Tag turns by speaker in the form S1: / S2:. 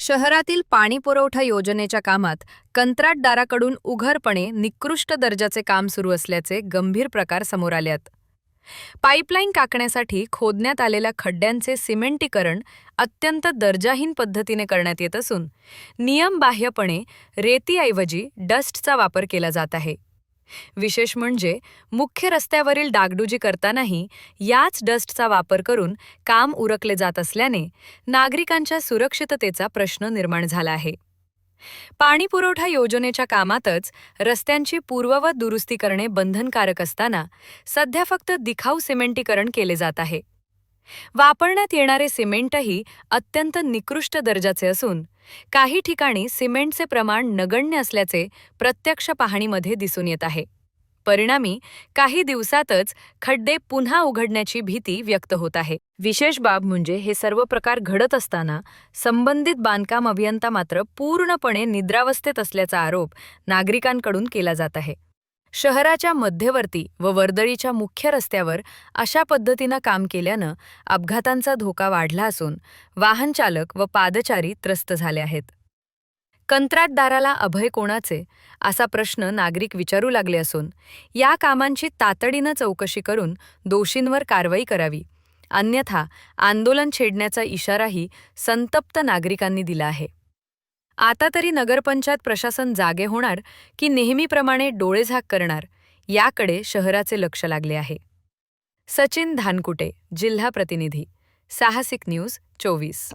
S1: शहरातील पाणीपुरवठा योजनेच्या कामात कंत्राटदाराकडून उघडपणे निकृष्ट दर्जाचे काम सुरू असल्याचे गंभीर प्रकार समोर आले आहेत. पाईपलाईन टाकण्यासाठी खोदण्यात आलेल्या खड्ड्यांचे सिमेंटीकरण अत्यंत दर्जाहीन पद्धतीने करण्यात येत असून नियमबाह्यपणे रेतीऐवजी डस्टचा वापर केला जात आहे. विशेष म्हणजे मुख्य रस्त्यावरील डागडुजी करतानाही याच डस्टचा वापर करून काम उरकले जात असल्याने नागरिकांच्या सुरक्षिततेचा प्रश्न निर्माण झाला आहे. पाणीपुरवठा योजनेच्या कामातच रस्त्यांची पूर्ववत दुरुस्ती करणे बंधनकारक असताना सध्या फक्त दिखाऊ सिमेंटीकरण केले जात आहे. वापरण्यात येणारे सिमेंटही अत्यंत निकृष्ट दर्जाचे असून काही ठिकाणी सिमेंटचे प्रमाण नगण्य असल्याचे प्रत्यक्ष पाहणीमध्ये दिसून येत आहे. परिणामी काही दिवसातच खड्डे पुन्हा उघडण्याची भीती व्यक्त होत आहे. विशेष बाब म्हणजे हे सर्व प्रकार घडत असताना संबंधित बांधकाम अभियंता मात्र पूर्णपणे निद्रावस्थेत असल्याचा आरोप नागरिकांकडून केला जात आहे. शहराच्या मध्यवर्ती व वर्दळीच्या मुख्य रस्त्यावर अशा पद्धतीनं काम केल्यानं अपघातांचा धोका वाढला असून वाहनचालक व पादचारी त्रस्त झाले आहेत. कंत्राटदाराला अभय कोणाचे असा प्रश्न नागरिक विचारू लागले असून या कामांची तातडीनं चौकशी करून दोषींवर कारवाई करावी, अन्यथा आंदोलन छेडण्याचा इशाराही संतप्त नागरिकांनी दिला आहे. आता तरी नगरपंचायत प्रशासन जागे होणार की नेहमीप्रमाणे डोळेझाक करणार याकडे शहराचे लक्ष लागले आहे. सचिन धानकुटे, जिल्हा प्रतिनिधी, साहसिक न्यूज 24.